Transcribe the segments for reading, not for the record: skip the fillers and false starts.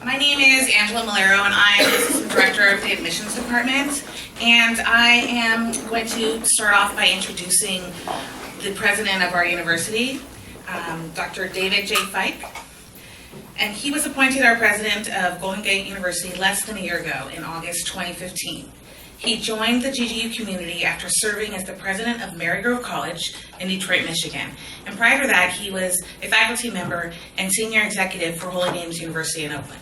My name is Angela Malero, and I'm the Assistant Director of the Admissions Department. And I am going to start off by introducing the president of our university, Dr. David J. Fike. And he was appointed our president of Golden Gate University less than a year ago in August 2015. He joined the GGU community after serving as the president of Marygrove College in Detroit, Michigan. And prior to that, he was a faculty member and senior executive for Holy Names University in Oakland.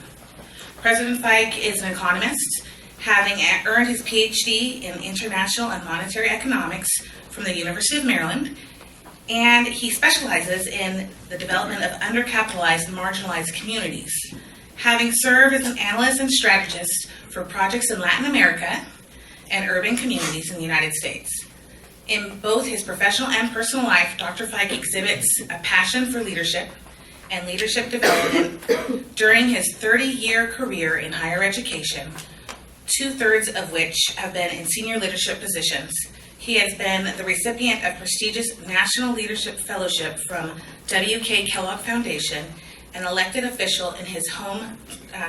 President Fike is an economist, having earned his PhD in international and monetary economics from the University of Maryland, and he specializes in the development of undercapitalized and marginalized communities, having served as an analyst and strategist for projects in Latin America and urban communities in the United States. In both his professional and personal life, Dr. Fike exhibits a passion for leadership and leadership development during his 30-year career in higher education, 2/3 of which have been in senior leadership positions. He has been the recipient of prestigious National Leadership Fellowship from W.K. Kellogg Foundation, an elected official in his home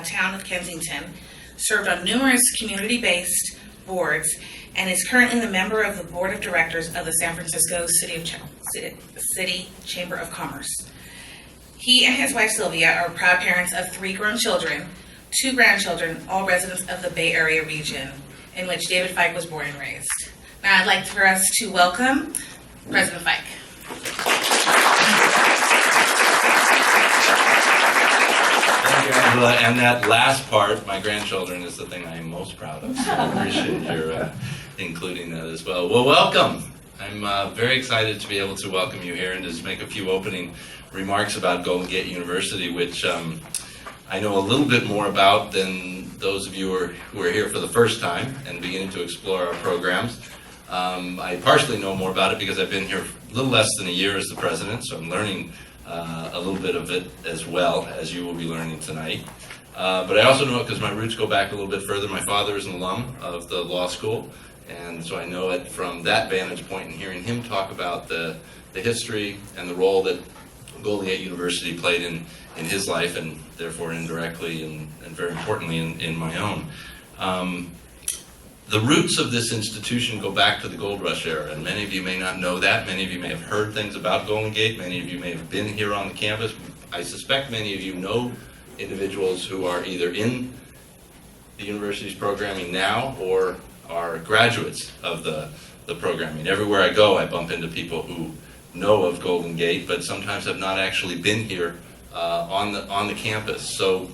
town of Kensington, served on numerous community-based boards, and is currently the member of the board of directors of the San Francisco City Chamber of Commerce. He and his wife Sylvia are proud parents of 3 grown children, 2 grandchildren, all residents of the Bay Area region, in which David Fike was born and raised. Now I'd like for us to welcome President Fike. Thank you, Angela. And that last part, my grandchildren, is the thing I am most proud of. So I appreciate your including that as well. Well, welcome. I'm very excited to be able to welcome you here and just make a few opening remarks about Golden Gate University, which I know a little bit more about than those of you who are here for the first time and beginning to explore our programs. I partially know more about it because I've been here a little less than a year as the president, so I'm learning a little bit of it as well, as you will be learning tonight. But I also know it because my roots go back a little bit further. My father is an alum of the law school, and so I know it from that vantage point, and hearing him talk about the history and the role that Golden Gate University played in his life, and therefore indirectly and very importantly in my own. The roots of this institution go back to the Gold Rush era, and many of you may not know that. Many of you may have heard things about Golden Gate. Many of you may have been here on the campus. I suspect many of you know individuals who are either in the university's programming now or are graduates of the programming. Everywhere I go, I bump into people who know of Golden Gate, but sometimes have not actually been here on the campus. So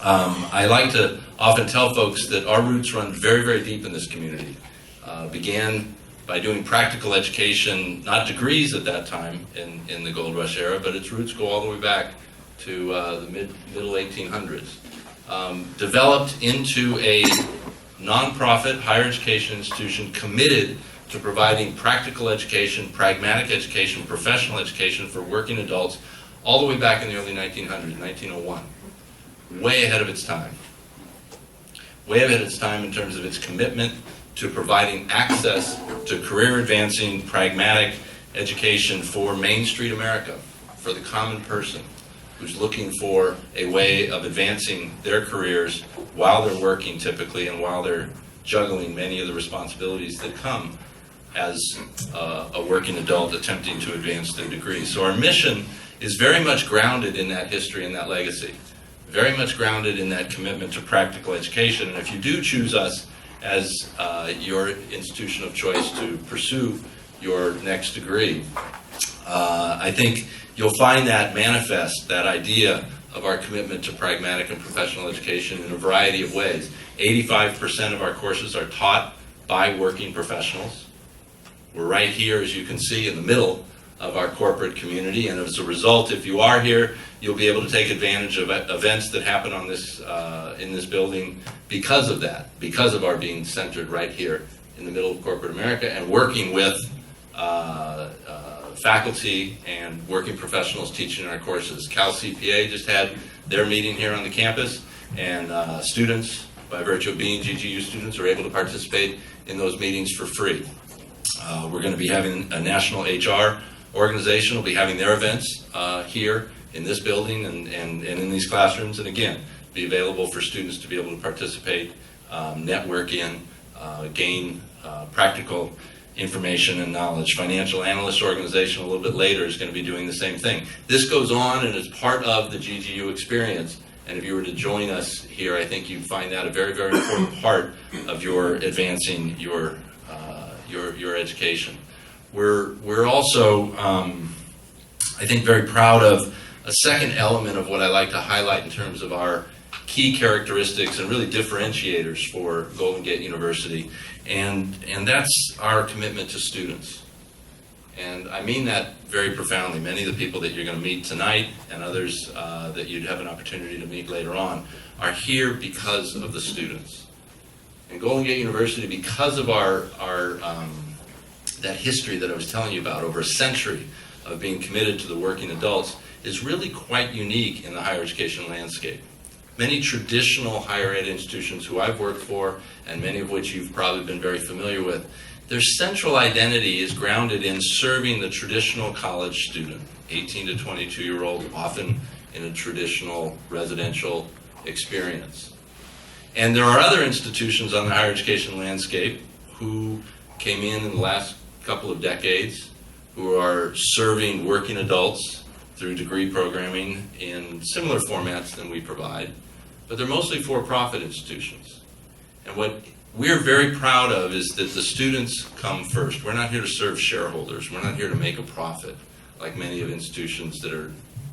I like to often tell folks that our roots run very, very deep in this community. Began by doing practical education, not degrees at that time in the Gold Rush era, but its roots go all the way back to the middle 1800s. Developed into a nonprofit higher education institution committed to providing practical education, pragmatic education, professional education for working adults all the way back in the early 1900s, 1901. Way ahead of its time. Way ahead of its time in terms of its commitment to providing access to career-advancing, pragmatic education for Main Street America, for the common person who's looking for a way of advancing their careers while they're working typically and while they're juggling many of the responsibilities that come as a working adult attempting to advance their degree. So our mission is very much grounded in that history and that legacy, very much grounded in that commitment to practical education. And if you do choose us as your institution of choice to pursue your next degree, I think you'll find that manifest, that idea of our commitment to pragmatic and professional education in a variety of ways. 85% of our courses are taught by working professionals. We're right here, as you can see, in the middle of our corporate community, and as a result, if you are here, you'll be able to take advantage of events that happen on this in this building because of that, because of our being centered right here in the middle of corporate America and working with faculty and working professionals teaching our courses. Cal CPA just had their meeting here on the campus, and students, by virtue of being GGU students, are able to participate in those meetings for free. We're going to be having a national HR organization will be having their events here in this building and in these classrooms. And again, be available for students to be able to participate, network in, gain practical information and knowledge. Financial Analyst Organization a little bit later is going to be doing the same thing. This goes on and is part of the GGU experience, and if you were to join us here, I think you'd find that a very, very important part of your advancing your education. We're also, I think, very proud of a second element of what I like to highlight in terms of our key characteristics and really differentiators for Golden Gate University, and that's our commitment to students. And I mean that very profoundly. Many of the people that you're going to meet tonight and others that you'd have an opportunity to meet later on are here because of the students. And Golden Gate University, because of our that history that I was telling you about, over a century of being committed to the working adults, is really quite unique in the higher education landscape. Many traditional higher ed institutions who I've worked for, and many of which you've probably been very familiar with, their central identity is grounded in serving the traditional college student, 18 to 22-year-old, often in a traditional residential experience. And there are other institutions on the higher education landscape who came in the last couple of decades who are serving working adults through degree programming in similar formats than we provide, but they're mostly for-profit institutions. And what we're very proud of is that the students come first. We're not here to serve shareholders. We're not here to make a profit like many of institutions that are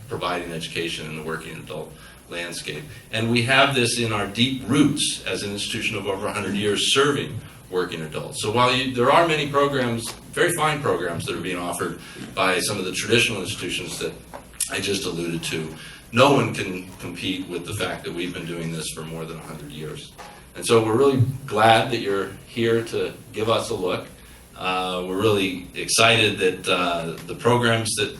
providing education in the working adult landscape. And we have this in our deep roots as an institution of over 100 years serving working adults. So while there are many programs, very fine programs that are being offered by some of the traditional institutions that I just alluded to, no one can compete with the fact that we've been doing this for more than 100 years. And so we're really glad that you're here to give us a look. We're really excited that the programs that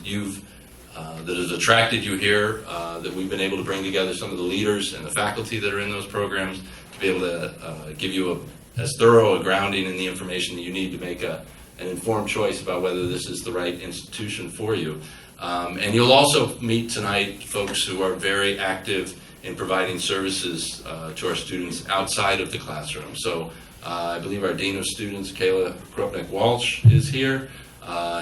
that has attracted you here, that we've been able to bring together some of the leaders and the faculty that are in those programs to be able to give you as thorough a grounding in the information that you need to make an informed choice about whether this is the right institution for you. And you'll also meet tonight folks who are very active in providing services to our students outside of the classroom. So I believe our Dean of Students, Kayla Kropnik-Walsh, is here.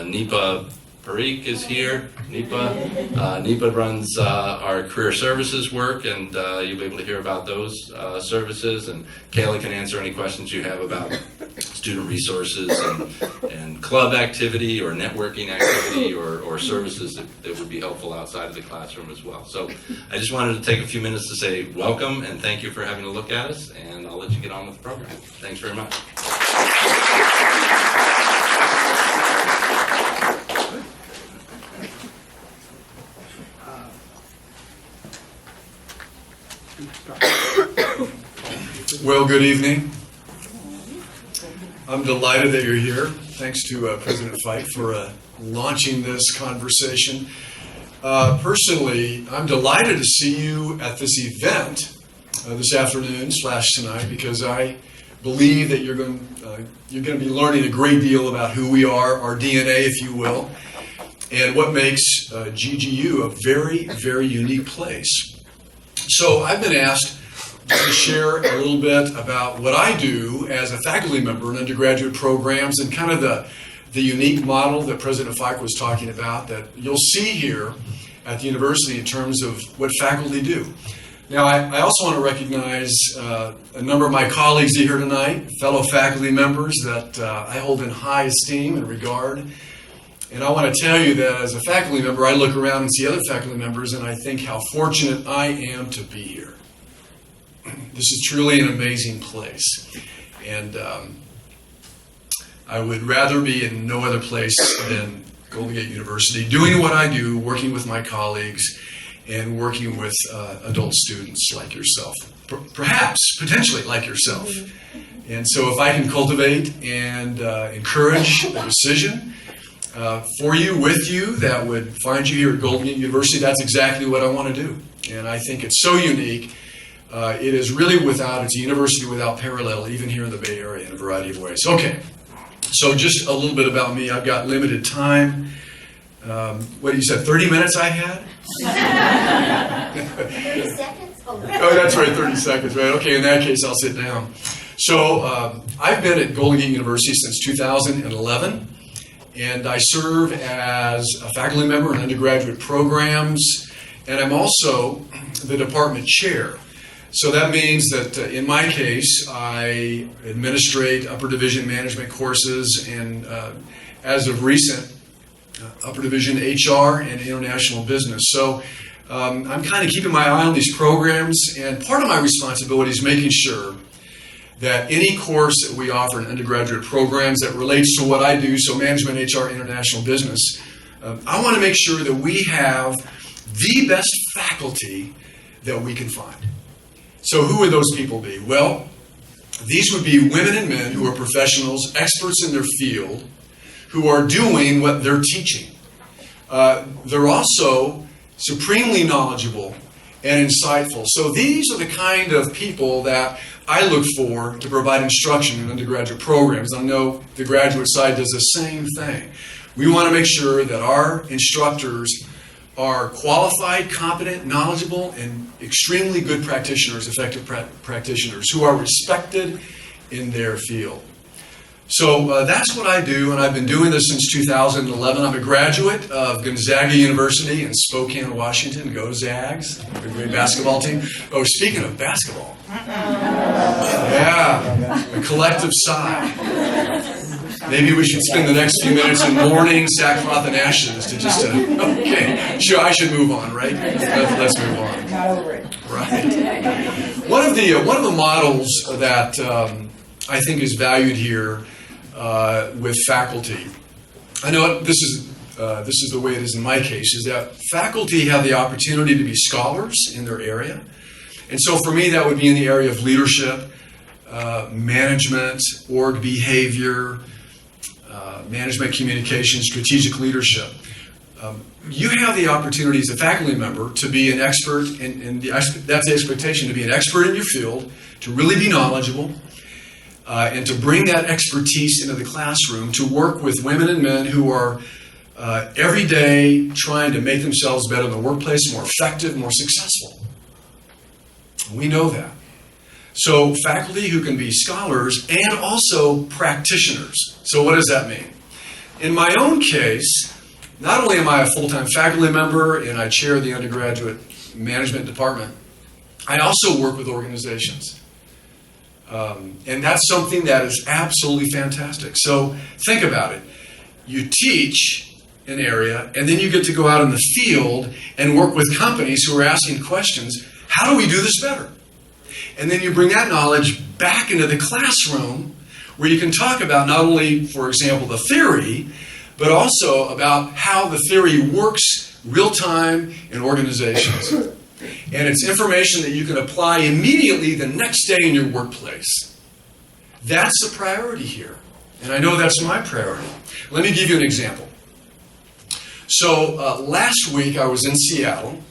Nipa Parikh is here. Nipa runs our career services work, and you'll be able to hear about those services. And Kayla can answer any questions you have about student resources and club activity or networking activity or services that would be helpful outside of the classroom as well. So I just wanted to take a few minutes to say welcome and thank you for having a look at us, and I'll let you get on with the program. Thanks very much. Well, good evening. I'm delighted that you're here. Thanks to President Fite for launching this conversation. Personally, I'm delighted to see you at this event this afternoon / tonight, because I believe that you're going to be learning a great deal about who we are, our DNA, if you will, and what makes GGU a very, very unique place. So I've been asked to share a little bit about what I do as a faculty member in undergraduate programs and kind of the unique model that President Fike was talking about that you'll see here at the university in terms of what faculty do. Now, I also want to recognize a number of my colleagues here tonight, fellow faculty members that I hold in high esteem and regard. And I want to tell you that as a faculty member, I look around and see other faculty members and I think how fortunate I am to be here. This is truly an amazing place. And I would rather be in no other place than Golden Gate University, doing what I do, working with my colleagues, and working with adult students like yourself. Perhaps, potentially like yourself. And so if I can cultivate and encourage a decision for you, with you, that would find you here at Golden Gate University, that's exactly what I want to do. And I think it's so unique. It is really it's a university without parallel, even here in the Bay Area, in a variety of ways. Okay, so just a little bit about me. I've got limited time. What you said, 30 minutes I had? 30 seconds? Oh, Oh, that's right, 30 seconds, right? Okay, in that case, I'll sit down. So I've been at Golden Gate University since 2011, and I serve as a faculty member in undergraduate programs, and I'm also the department chair. So that means that in my case, I administrate upper division management courses, and as of recent, upper division HR and international business. So I'm kind of keeping my eye on these programs, and part of my responsibility is making sure that any course that we offer in undergraduate programs that relates to what I do, so management, HR, international business, I want to make sure that we have the best faculty that we can find. So who would those people be? Well, these would be women and men who are professionals, experts in their field, who are doing what they're teaching. They're also supremely knowledgeable and insightful. So these are the kind of people that I look for to provide instruction in undergraduate programs. I know the graduate side does the same thing. We want to make sure that our instructors are qualified, competent, knowledgeable, and extremely good practitioners, effective practitioners who are respected in their field. So that's what I do, and I've been doing this since 2011. I'm a graduate of Gonzaga University in Spokane, Washington. Go Zags, a great basketball team. Oh, speaking of basketball. Yeah, a collective sigh. Maybe we should spend the next few minutes in mourning, sackcloth, and ashes to just, okay, sure, I should move on, right? Let's move on. Not over it. Right. One of the models that I think is valued here with faculty, I know this is the way it is in my case, is that faculty have the opportunity to be scholars in their area. And so for me, that would be in the area of leadership, management, org behavior, management communication, strategic leadership. You have the opportunity as a faculty member to be an expert, and that's the expectation, to be an expert in your field, to really be knowledgeable, and to bring that expertise into the classroom, to work with women and men who are every day trying to make themselves better in the workplace, more effective, more successful. We know that. So faculty who can be scholars and also practitioners. So what does that mean? In my own case, not only am I a full-time faculty member and I chair the undergraduate management department, I also work with organizations. And that's something that is absolutely fantastic. So think about it. You teach an area, and then you get to go out in the field and work with companies who are asking questions. How do we do this better? And then you bring that knowledge back into the classroom where you can talk about not only, for example, the theory, but also about how the theory works real-time in organizations. And it's information that you can apply immediately the next day in your workplace. That's the priority here. And I know that's my priority. Let me give you an example. So last week I was in Seattle,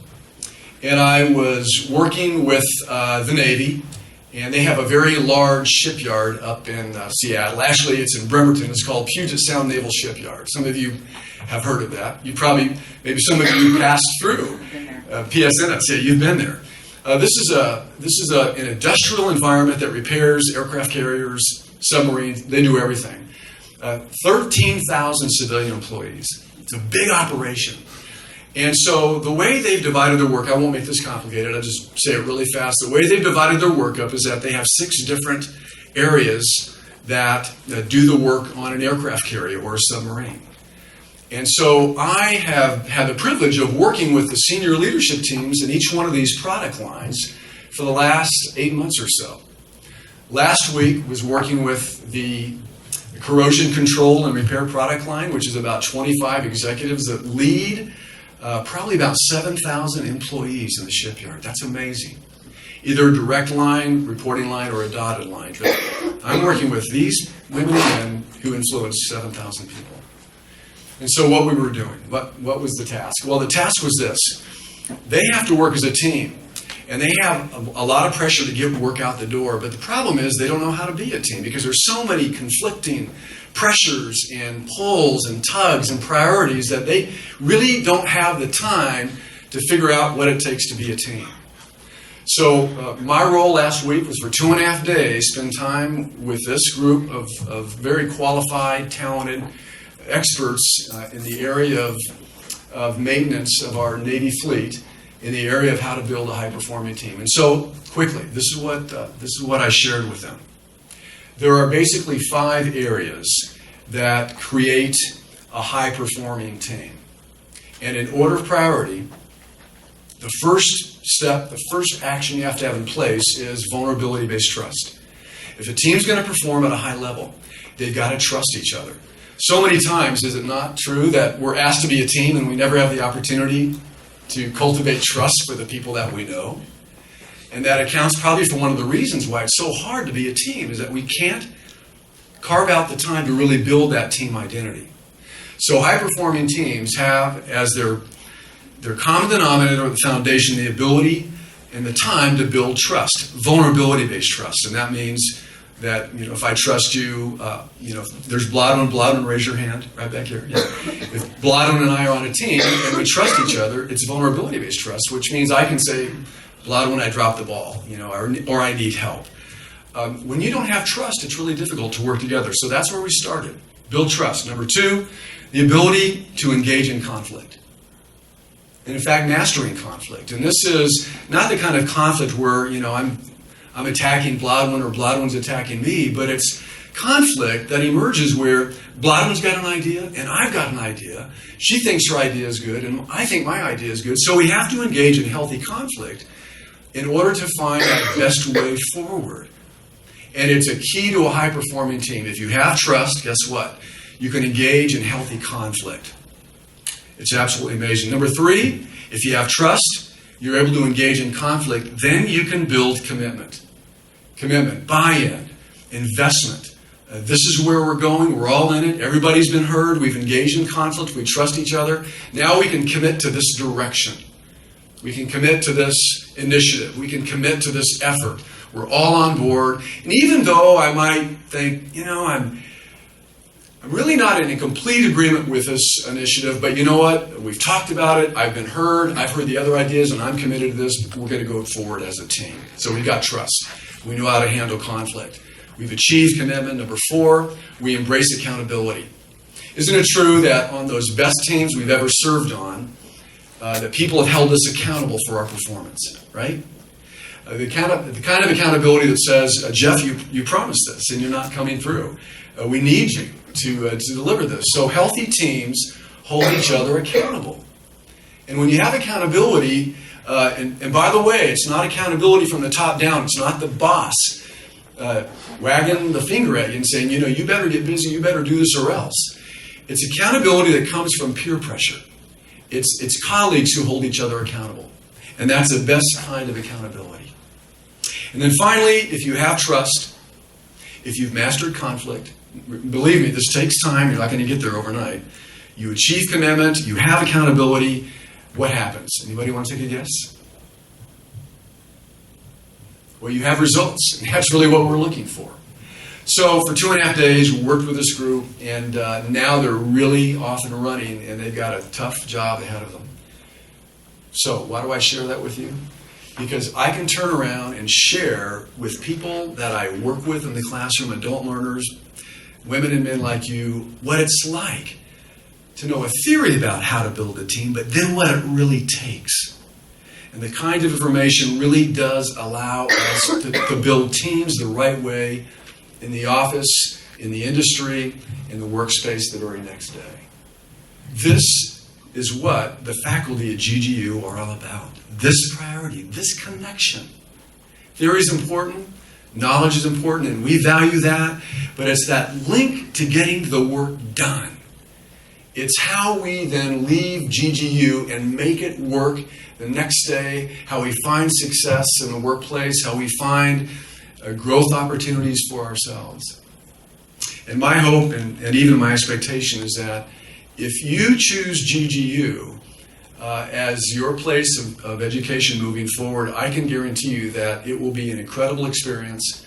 and I was working with the Navy, and they have a very large shipyard up in Seattle. Actually, it's in Bremerton. It's called Puget Sound Naval Shipyard. Some of you have heard of that. You probably, maybe some of you passed through PSN. I'd say you've been there. This is an industrial environment that repairs aircraft carriers, submarines. They do everything. 13,000 civilian employees. It's a big operation. And so the way they've divided their work, I won't make this complicated, I'll just say it really fast. The way they've divided their work up is that they have 6 different areas that do the work on an aircraft carrier or a submarine. And so I have had the privilege of working with the senior leadership teams in each one of these product lines for the last 8 months or so. Last week was working with the corrosion control and repair product line, which is about 25 executives that lead probably about 7,000 employees in the shipyard. That's amazing. Either a direct line, reporting line, or a dotted line. But I'm working with these women and men who influence 7,000 people. And so what we were doing, what was the task? Well, the task was this. They have to work as a team. And they have a lot of pressure to get work out the door. But the problem is they don't know how to be a team because there's so many conflicting pressures and pulls and tugs and priorities that they really don't have the time to to figure out what it takes to be a team. So my role last week was for 2.5 days, spend time with this group of very qualified, talented experts in the area of maintenance of our Navy fleet, in the area of how to build a high-performing team. And so, quickly, this is what I shared with them. There are basically 5 areas that create a high-performing team. And in order of priority, the first step, the first action you have to have in place is vulnerability-based trust. If a team's going to perform at a high level, they've got to trust each other. So many times, is it not true that we're asked to be a team and we never have the opportunity to cultivate trust for the people that we know? And that accounts probably for one of the reasons why it's so hard to be a team, is that we can't carve out the time to really build that team identity. So high-performing teams have as their common denominator or the foundation the ability and the time to build trust, vulnerability-based trust. And that means that, if I trust you, if there's Bladwin, raise your hand right back here. Yeah. If Bladwin and I are on a team and we trust each other, it's vulnerability-based trust, which means I can say, Bladwin, I dropped the ball, or I need help. When you don't have trust, it's really difficult to work together. So that's where we started. Build trust. Number 2, the ability to engage in conflict. And in fact, mastering conflict. And this is not the kind of conflict where, I'm attacking Bladwin or Bladwin's attacking me, but it's conflict that emerges where Bladwin's got an idea and I've got an idea. She thinks her idea is good and I think my idea is good. So we have to engage in healthy conflict in order to find the best way forward. And it's a key to a high-performing team. If you have trust, guess what? You can engage in healthy conflict. It's absolutely amazing. Number 3, if you have trust, you're able to engage in conflict, then you can build commitment. Commitment, buy-in, investment. This is where we're going. We're all in it. Everybody's been heard. We've engaged in conflict. We trust each other. Now we can commit to this direction. We can commit to this initiative. We can commit to this effort. We're all on board. And even though I might think, I'm really not in a complete agreement with this initiative, but you know what? We've talked about it. I've been heard. I've heard the other ideas, and I'm committed to this. We're going to go forward as a team. So we've got trust. We know how to handle conflict. We've achieved commitment. Number 4, we embrace accountability. Isn't it true that on those best teams we've ever served on, that people have held us accountable for our performance, right? The kind of accountability that says, Jeff, you promised this and you're not coming through. We need you to deliver this. So healthy teams hold each other accountable. And when you have accountability, and by the way, it's not accountability from the top down. It's not the boss wagging the finger at you and saying, you better get busy, you better do this or else. It's accountability that comes from peer pressure. It's colleagues who hold each other accountable. And that's the best kind of accountability. And then finally, if you have trust, if you've mastered conflict, believe me, this takes time. You're not going to get there overnight. You achieve commitment. You have accountability. What happens? Anybody want to take a guess? Well, you have results. And that's really what we're looking for. So for 2.5 days, we worked with this group, and now they're really off and running, and they've got a tough job ahead of them. So why do I share that with you? Because I can turn around and share with people that I work with in the classroom, adult learners, women and men like you, what it's like to know a theory about how to build a team, but then what it really takes. And the kind of information really does allow us to build teams the right way in the office, in the industry, in the workspace the very next day. This is what the faculty at GGU are all about. This priority, this connection. Theory is important, knowledge is important, and we value that, but it's that link to getting the work done. It's how we then leave GGU and make it work the next day, how we find success in the workplace, how we find growth opportunities for ourselves. And my hope and even my expectation is that if you choose GGU as your place of education moving forward, I can guarantee you that it will be an incredible experience.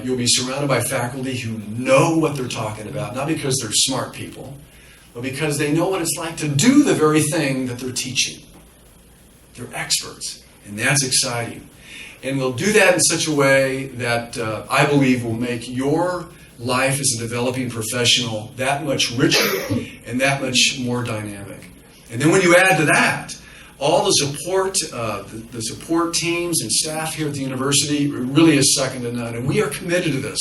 You'll be surrounded by faculty who know what they're talking about, not because they're smart people, but because they know what it's like to do the very thing that they're teaching. They're experts, and that's exciting. And we'll do that in such a way that I believe will make your life as a developing professional that much richer and that much more dynamic. And then when you add to that, all the support teams and staff here at the university really is second to none. And we are committed to this.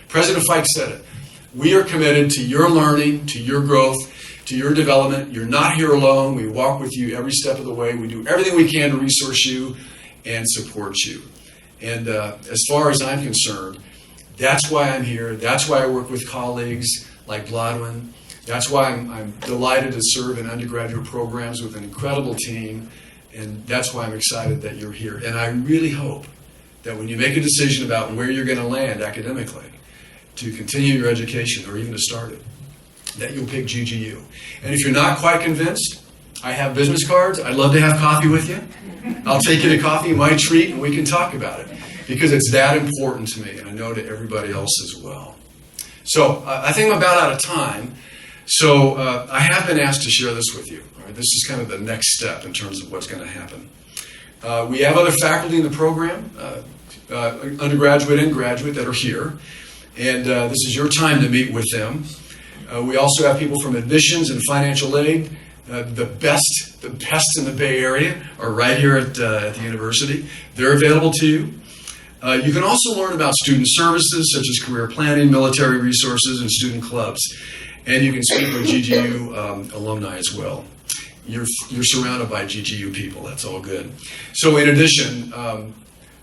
President Fike said it. We are committed to your learning, to your growth, to your development. You're not here alone. We walk with you every step of the way. We do everything we can to resource you and support you. And as far as I'm concerned, that's why I'm here. That's why I work with colleagues like Blodwin. That's why I'm delighted to serve in undergraduate programs with an incredible team. And that's why I'm excited that you're here. And I really hope that when you make a decision about where you're going to land academically, to continue your education or even to start it, that you'll pick GGU. And if you're not quite convinced, I have business cards. I'd love to have coffee with you. I'll take you to coffee, my treat, and we can talk about it. Because it's that important to me, and I know to everybody else as well. So I think I'm about out of time. So I have been asked to share this with you. All right, this is kind of the next step in terms of what's going to happen. We have other faculty in the program, undergraduate and graduate, that are here. And this is your time to meet with them. We also have people from admissions and financial aid. The best in the Bay Area are right here at the university. They're available to you. You can also learn about student services such as career planning, military resources, and student clubs. And you can speak with GGU alumni as well. You're surrounded by GGU people. That's all good. So in addition,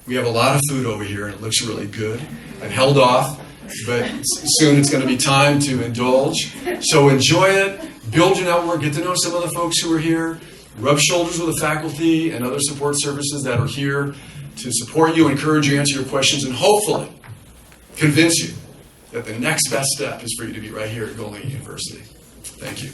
we have a lot of food over here, and it looks really good. I've held off, but soon it's going to be time to indulge. So enjoy it. Build your network. Get to know some of the folks who are here. Rub shoulders with the faculty and other support services that are here to support you, encourage you, answer your questions, and hopefully convince you that the next best step is for you to be right here at Golden University. Thank you.